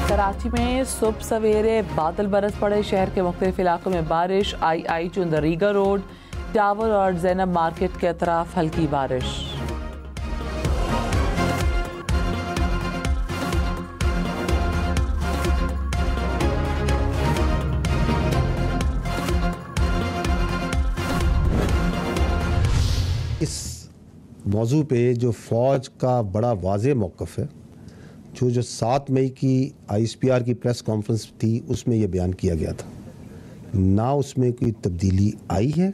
कराची में सुबह सवेरे बादल बरस पड़े। शहर के मुख्तलिफ इलाकों में बारिश। आई चुंदरीगा रोड, टावर और जैनब मार्केट के अतराफ हल्की बारिश। इस मौजू पे जो फ़ौज का बड़ा वाज़े मौक़िफ़ है, जो 7 मई की ISPR की प्रेस कॉन्फ्रेंस थी उसमें यह बयान किया गया था। ना उसमें कोई तब्दीली आई है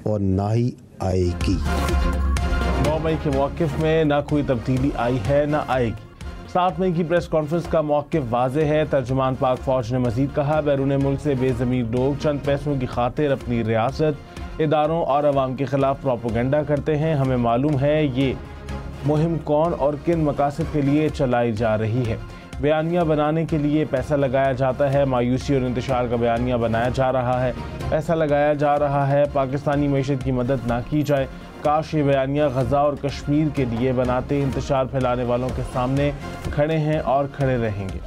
और ना ही आएगी। 9 मई के मौक़िफ़ में ना कोई तब्दीली आई है ना आएगी। 7 मई की प्रेस कॉन्फ्रेंस का मौक़िफ़ वाज़े है। तर्जुमान पाक फ़ौज ने मज़ीद कहा, बैरून मुल्क से बेज़मीर लोग चंद पैसों की खातिर अपनी रियासत, इदारों और अवाम के ख़िलाफ़ प्रोपोगंडा करते हैं। हमें मालूम है ये मुहिम कौन और किन मकासद के लिए चलाई जा रही है। बयानिया बनाने के लिए पैसा लगाया जाता है। मायूसी और इंतशार का बयानिया बनाया जा रहा है, पैसा लगाया जा रहा है। पाकिस्तानी मईशत की मदद ना की जाए। काश ये बयानिया गज़ा और कश्मीर के लिए बनाते। इंतशार फैलाने वालों के सामने खड़े हैं और खड़े रहेंगे।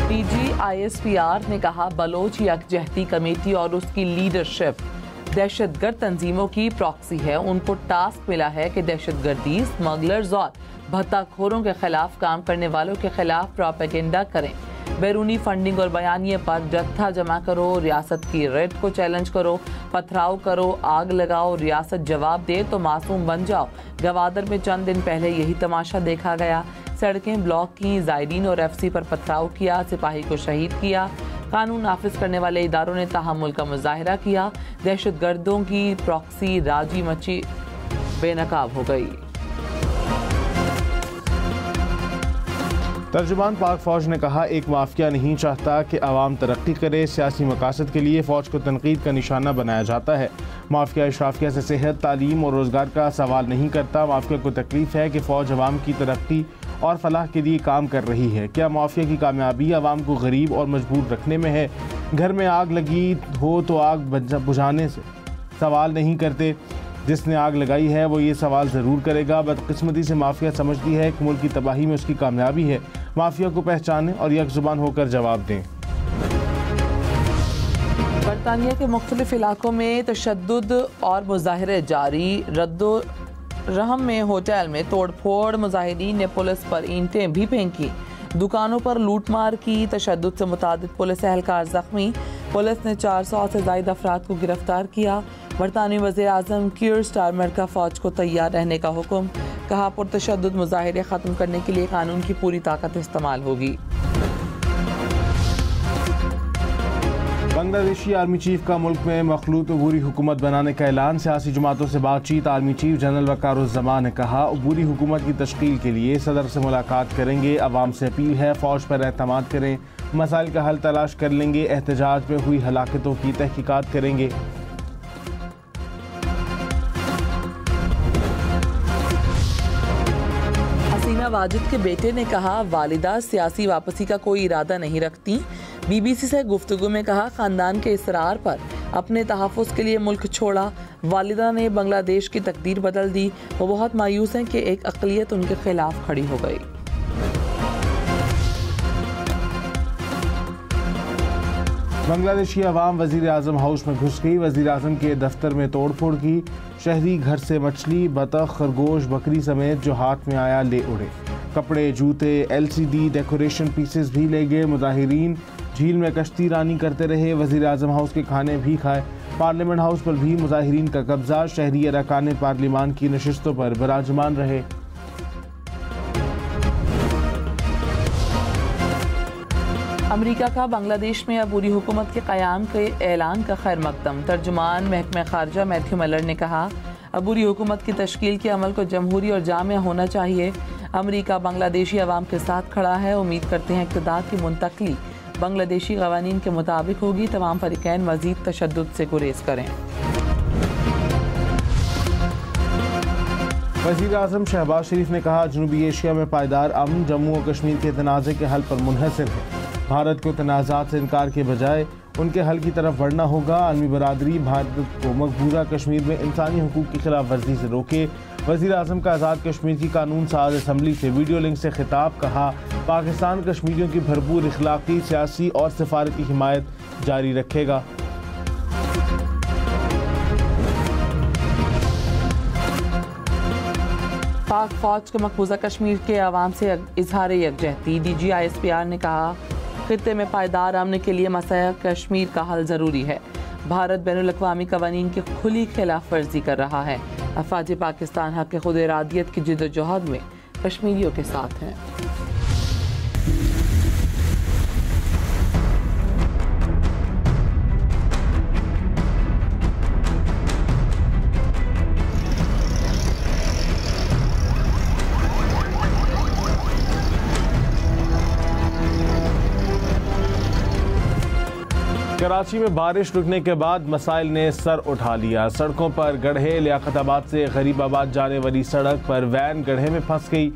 DG ISPR ने कहा, बलोच यकजहती कमेटी और उसकी लीडरशिप दहशतगर्द तंजीमों की प्रॉक्सी है। उनको टास्क मिला है कि दहशतगर्दी, स्मगलर्स और भत्ताखोरों के खिलाफ काम करने वालों के खिलाफ प्रोपेगेंडा करें। बैरूनी फंडिंग और बयानिए पर जत्था जमा करो, रियासत की रेड को चैलेंज करो, पथराव करो, आग लगाओ, रियासत जवाब दे तो मासूम बन जाओ। गवादर में चंद दिन पहले यही तमाशा देखा गया। सड़कें ब्लॉक की, जायरीन और FC पर पथराव किया, सिपाही को शहीद किया। कानून नाफिज करने वाले इदारों ने तहम्मुल का मुजाहिरा किया। दहशतगर्दों की प्रॉक्सी राजी मची बेनकाब हो गई। तर्जुमान पाक फ़ौज ने कहा, एक माफिया नहीं चाहता कि अवाम तरक्की करे। सियासी मकासद के लिए फ़ौज को तनकीद का निशाना बनाया जाता है। माफिया इशराफिया से सेहत, तालीम और रोज़गार का सवाल नहीं करता। माफिया को तकलीफ है कि फ़ौज अवाम की तरक्की और फलाह के लिए काम कर रही है। क्या माफिया की कामयाबी अवाम को गरीब और मजबूर रखने में है? घर में आग लगी हो तो आग बुझाने से सवाल नहीं करते। जिसने आग लगाई है वो ये सवाल ज़रूर करेगा। बदकिस्मती से माफिया समझती है कि मुल्क की तबाही में उसकी कामयाबी है। माफिया को पहचानें और यकजुबान होकर जवाब दें। बरतानिया के मुख्तलिफ इलाकों में तशद्दुद और मुजाहरे जारी। रद्दो रहम में होटल में तोड़फोड़, मुजाहिरीन ने पुलिस पर ईंटें भी फेंकी। दुकानों पर लूटमार की। तशद्दुद से मुतादिद पुलिस एहलकार जख्मी। पुलिस ने 400 से ज़ायद अफराद को गिरफ्तार किया। बरतानी वज़ीर आज़म कीर स्टारमर का फ़ौज को तैयार रहने का हुक्म। कहा, पुरतशद्दुद मुजाहिरे ख़त्म करने के लिए कानून की पूरी ताकत इस्तेमाल होगी। बांग्लादेशी आर्मी चीफ का मुल्क में मखलूत अबूरी हुकूमत बनाने का ऐलान। सियासी जमातों से बातचीत। आर्मी चीफ जनरल वक़ारुज़्ज़मान ने कहा, अबूरी हुकूमत की तश्कील के लिए सदर से मुलाकात करेंगे। अवाम से अपील है फ़ौज पर एतमाद करें। मसाइल का हल तलाश कर लेंगे। एहतजाज में हुई हलाकतों की तहकीकात करेंगे। हसीना वाजिद के बेटे ने कहा, वालिदा सियासी वापसी का कोई इरादा नहीं रखती। BBC से गुफ्तगू में कहा, खानदान के इसरार पर अपने तहफ़्फ़ुज़ के लिए मुल्क छोड़ा। वालिदा ने बांग्लादेश की तकदीर बदल दी। वो बहुत मायूस हैं कि एक अक़लियत उनके खिलाफ खड़ी हो गई। बांग्लादेशी अवाम वज़ीर आज़म हाउस में घुस गई। वज़ीर आज़म के दफ्तर में तोड़फोड़ की। शहरी घर से मछली, बतख, खरगोश, बकरी समेत जो हाथ में आया ले उड़े। कपड़े, जूते, LCD डेकोरेशन पीसेस भी ले गए। मुजाहिरीन झील में कश्ती रानी करते रहे। वज़ीर आज़म हाउस के खाने भी खाए। पार्लियामेंट हाउस पर भी मुजाहिरीन का कब्जा। शहरी अरकान पार्लिमान की नशिस्तों पर विराजमान रहे। अमेरिका का बांग्लादेश में अबूरी हुकूमत के क़याम के ऐलान का खैर मकदम। तर्जुमान महकमा ख़ारजा मैथ्यू मिलर ने कहा, अबूरी हुकूमत की तश्कील के अमल को जमहूरी और जामिया होना चाहिए। अमेरिका बांग्लादेशी अवाम के साथ खड़ा है। उम्मीद करते हैं इक़्तिदार की मुंतकली बांग्लादेशी क़वानीन के मुताबिक होगी। तमाम फ़रीक़ैन मज़ीद तशद्दुद से गुरेज करें। वज़ीर आज़म शहबाज शरीफ ने कहा, जनूबी एशिया में पायदार अमन जम्मू और कश्मीर के तनाज़े के हल पर मुनहसर है। भारत को तनाज़ात से इनकार के बजाय उनके हल की तरफ बढ़ना होगा। आलमी बरादरी भारत को मकबूजा कश्मीर में इंसानी हुकूक की खिलाफ वर्जी से रोके वज़ीर आज़म का आज़ाद कश्मीर की कानून साज असम्बली से वीडियो लिंक से खिताब। कहा, पाकिस्तान कश्मीरियों की भरपूर इखलाकी, सियासी और सफारती हिमायत जारी रखेगा। पाक फौज के मकबूजा कश्मीर के अवाम से इजहार यकजहती। DG ISPR ने कहा, खित्ते में पायदार अमन के लिए मसला कश्मीर का हल ज़रूरी है। भारत बैनुल-अक़वामी क़वानीन की खुली खिलाफ वर्जी कर रहा है। अफवाज पाकिस्तान हक़ खुद इरादियत की जिद्दोजहद में कश्मीरियों के साथ हैं। कराची में बारिश रुकने के बाद मसाइल ने सर उठा लिया। सड़कों पर गड्ढे, लियाकताबाद से गरीबाबाद जाने वाली सड़क पर वैन गड्ढे में फंस गई।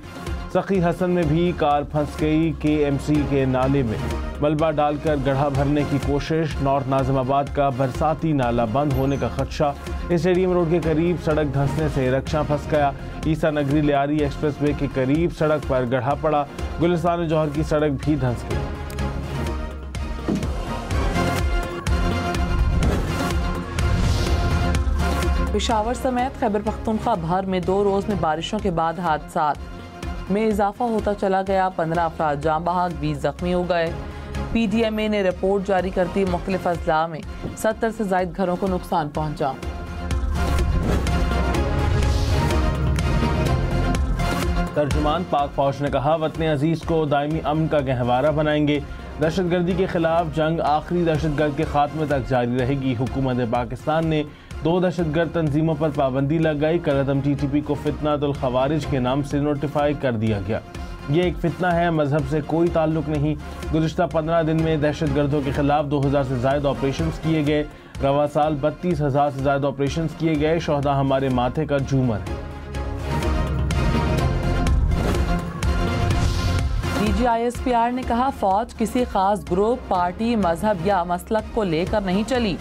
सखी हसन में भी कार फंस गई। KMC के नाले में मलबा डालकर गड्ढा भरने की कोशिश। नॉर्थ नाजिमाबाद का बरसाती नाला बंद होने का खदशा। स्टेडियम रोड के करीब सड़क धंसने से रक्षा फंस गया। ईसा नगरी लियारी एक्सप्रेसवे के करीब सड़क पर गड्ढा पड़ा। गुलिस्तान जौहर की सड़क भी धंस गई। पेशावर समेत खैबर पख्तूनख्वा भर में 2 रोज़ में बारिशों के बाद हादसात में इजाफा होता चला गया। 15 अफराद जाँ बहक, 20 जख्मी हो गए। PDMA ने रिपोर्ट जारी करती मुख्तलिफ अजला में 70 से ज़ायद घरों को नुकसान पहुंचा। तर्जुमान पाक फौज ने कहा, वतन अजीज को दायमी अमन का गहवारा बनाएंगे। दहशतगर्दी के खिलाफ जंग आखिरी दहशतगर्द के खात्मे तक जारी रहेगी। हुकूमत पाकिस्तान ने 2 दहशतगर्द तंजीमों पर पाबंदी लगाई। कलअदम TTP को फितनातुल खवारिज के नाम से नोटिफाई कर दिया गया। ये एक फितना है, मजहब से कोई ताल्लुक नहीं। गुज़िश्ता 15 दिन में दहशतगर्दों के खिलाफ 2000 से ज़ायद ऑपरेशन किए गए। रवा साल 32,000 से ज़ायद ऑपरेशन किए गए। शोहदा हमारे माथे का झूमर है। DG ISPR ने कहा, फौज किसी खास ग्रुप, पार्टी, मजहब या मसलक को लेकर नहीं चली।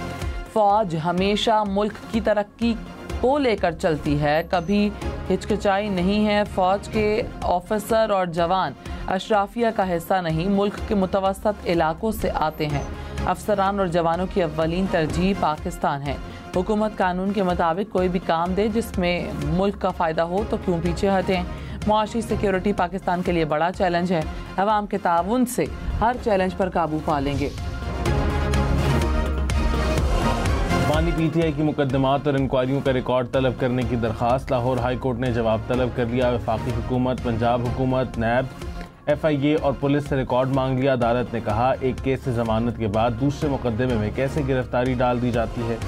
फौज हमेशा मुल्क की तरक्की को लेकर चलती है, कभी हिचकिचाई नहीं है। फौज के ऑफिसर और जवान अशराफिया का हिस्सा नहीं, मुल्क के मुतवस्सत इलाकों से आते हैं। अफसरान और जवानों की अव्वलीन तरजीह पाकिस्तान है। हुकूमत कानून के मुताबिक कोई भी काम दे जिसमें मुल्क का फ़ायदा हो तो क्यों पीछे हटें। मुआशी सिक्योरिटी पाकिस्तान के लिए बड़ा चैलेंज है। अवाम के ताउन से हर चैलेंज पर काबू पा लेंगे। बानी PTI की मुकदमात और इंक्वायरियों का रिकॉर्ड तलब करने की दरख्वास्त। लाहौर हाई कोर्ट ने जवाब तलब कर लिया। वफाकी हुकूमत, पंजाब हुकूमत, नैब, FIA और पुलिस से रिकॉर्ड मांग लिया। अदालत ने कहा, एक केस से जमानत के बाद दूसरे मुकदमे में कैसे गिरफ्तारी डाल दी जाती है।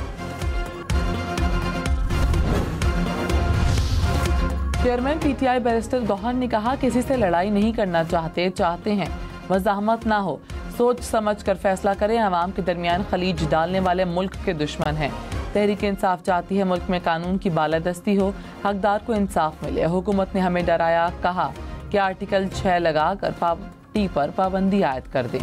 चेयरमैन PTI बैरिस्टर गौहर ने कहा, किसी से लड़ाई नहीं करना चाहते हैं वजाहमत ना हो, सोच समझ कर फैसला करें। अवाम के दरमियान खलीज डालने वाले मुल्क के दुश्मन हैं। तहरीक इंसाफ चाहती है मुल्क में कानून की बालादस्ती हो, हकदार को इंसाफ मिले। हुकूमत ने हमें डराया, कहा कि आर्टिकल 6 लगा कर पार्टी पर पाबंदी आयद कर दें।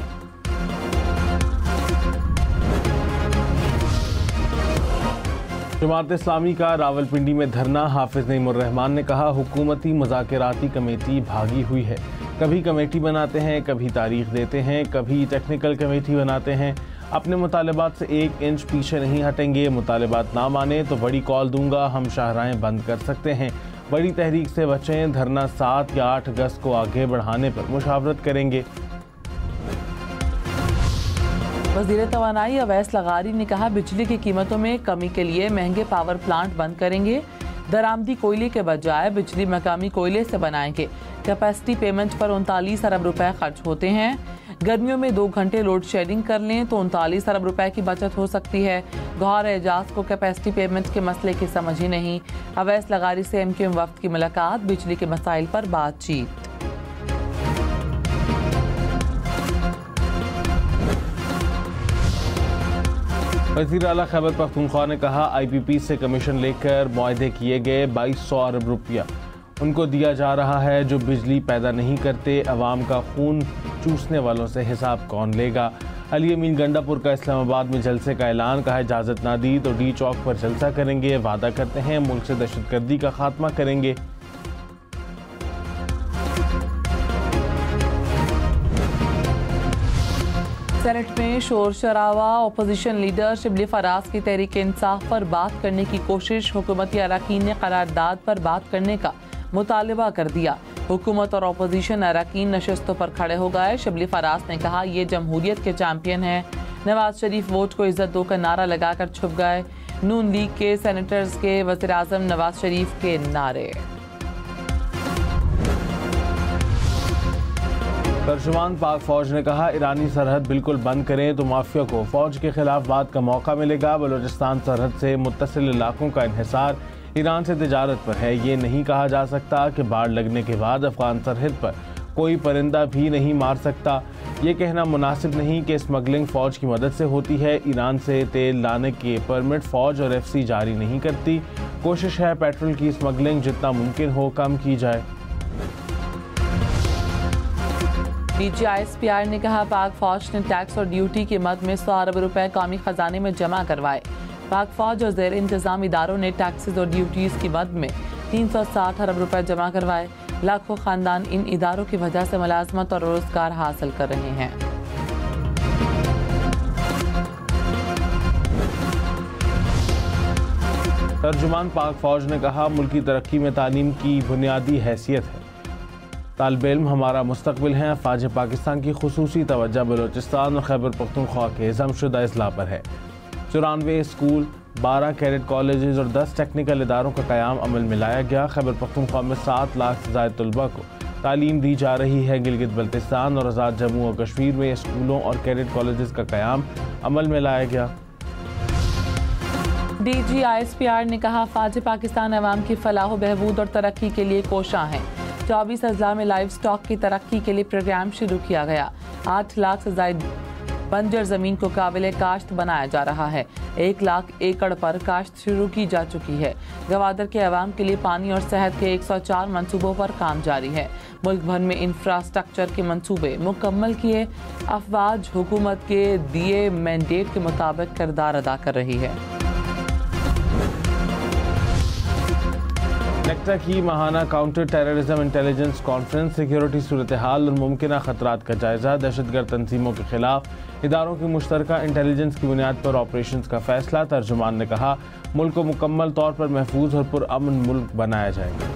जमात इस्लामी का रावलपिंडी में धरना। हाफिज नईमुर रहमान ने कहा, हुकूमती मुज़ाकराती कमेटी भागी हुई है। कभी कमेटी बनाते हैं, कभी तारीख देते हैं, कभी टेक्निकल कमेटी बनाते हैं। अपने मुतालबात से 1 इंच पीछे नहीं हटेंगे। मुतालबात ना माने तो बड़ी कॉल दूंगा। हम शाहराहें बंद कर सकते हैं। बड़ी तहरीक से बचें। धरना 7 या 8 अगस्त को आगे बढ़ाने पर मुशावरत करेंगे। वज़ीर तवानाई अवैस लगारी ने कहा, बिजली की कीमतों में कमी के लिए महंगे पावर प्लांट बंद करेंगे। दरामदी कोयले के बजाय बिजली मकामी कोयले से बनाएंगे। कैपेसिटी पेमेंट पर 39 अरब रुपए खर्च होते हैं। गर्मियों में 2 घंटे लोड शेडिंग कर लें तो 39 अरब रुपए की बचत हो सकती है। गौहर एजाज को कैपेसिटी पेमेंट के मसले की समझ ही नहीं। अवैस लगारी से MQM वफ्द की मुलाकात, बिजली के मसाइल पर बातचीत। वज़ीर आला खैबर पख्तूनख्वा ने कहा, IPP से कमीशन लेकर मुआहदे किए गए 2200 अरब रुपया उनको दिया जा रहा है जो बिजली पैदा नहीं करते। अवाम का खून चूसने वालों से हिसाब कौन लेगा। अली अमीन गंडापुर का इस्लामाबाद में जलसे का ऐलान, कहा इजाज़त ना दी तो डी चौक पर जलसा करेंगे, वादा करते हैं मुल्क से दहशतगर्दी का खात्मा करेंगे। सेनेट में शोर शराबा, ओपोजिशन लीडर शिबली फराज की तहरीक इंसाफ पर बात करने की कोशिश, हुकूमती अरकान ने करारदाद पर बात करने का मुतालबा कर दिया। हुकूमत और अपोजिशन अरकान नशस्तों पर खड़े हो गए। शिबली फराज ने कहा ये जमहूरियत के चैंपियन हैं। नवाज शरीफ वोट को इज्जत दो का नारा लगाकर छुप गए। नून लीग के सेनेटर्स के वज़ीर आज़म नवाज शरीफ के नारे। तर्जुमान पाक फौज ने कहा ईरानी सरहद बिल्कुल बंद करें तो माफिया को फौज के खिलाफ बात का मौका मिलेगा। बलूचिस्तान सरहद से मुत्तसिल इलाकों का इन्हिसार ईरान से तिजारत पर है। ये नहीं कहा जा सकता कि बाढ़ लगने के बाद अफगान सरहद पर कोई परिंदा भी नहीं मार सकता। ये कहना मुनासिब नहीं कि स्मगलिंग फ़ौज की मदद से होती है। ईरान से तेल लाने के परमिट फ़ौज और FC जारी नहीं करती। कोशिश है पेट्रोल की स्मगलिंग जितना मुमकिन हो कम की जाए। DG ISPR ने कहा पाक फौज ने टैक्स और ड्यूटी की मद में 100 अरब रुपए कौमी खजाने में जमा करवाए। पाक फौज और ज़ेर इंतज़ाम इदारों ने टैक्सेस और ड्यूटीज़ की मद में 360 अरब रुपए जमा करवाए। लाखों खानदान इन इदारों की वजह से मुलाजमत और रोजगार हासिल कर रहे हैं। तर्जुमान पाक फौज ने कहा मुल्क की तरक्की में तालीम की बुनियादी हैसियत है। तालिब इल्म हमारा मुस्तकबिल है। फ़ौज पाकिस्तान की खुसूसी तवज्जो बलूचिस्तान और खैबर पख्तूनख्वा के जमशुदा अजला पर है। 94 स्कूल, 12 कैडेट कॉलेजेस और 10 टेक्निकल इदारों का क़याम अमल में लाया गया। खैबर पख्तूनख्वा में 7 लाख से ज़ायद तलबा को तालीम दी जा रही है। गिलगित बल्तिस्तान और आज़ाद जम्मू और कश्मीर में स्कूलों और कैडेट कॉलेजेस का क़याम अमल में लाया गया। DG ISPR ने कहा फ़ौज पाकिस्तान अवाम की फलाह बहबूद और तरक्की के लिए कोशां हैं। 24 अजला में लाइव स्टॉक की तरक्की के लिए प्रोग्राम शुरू किया गया। 8 लाख से ज़ायद बंजर ज़मीन को काबिल काश्त बनाया जा रहा है। 1 लाख एकड़ पर काश्त शुरू की जा चुकी है। गवादर के अवाम के लिए पानी और सेहत के 104 मंसूबों पर काम जारी है। मुल्क भर में इंफ्रास्ट्रक्चर के मंसूबे मुकम्मल किए। अफवाज हुकूमत के दिए मैंडेट के मुताबिक किरदार अदा कर रही है। नेक्टा की माहाना counter terrorism intelligence conference, security सूरत हाल और मुमकिन खतरात का जायजा, दहशतगर्द तंजीमों के खिलाफ इदारों की मुश्तरका इंटेलिजेंस की बुनियाद पर ऑपरेशन का फैसला। तर्जुमान ने कहा मुल्क को मुकम्मल तौर पर महफूज और पुरअमन मुल्क बनाया जाएगा।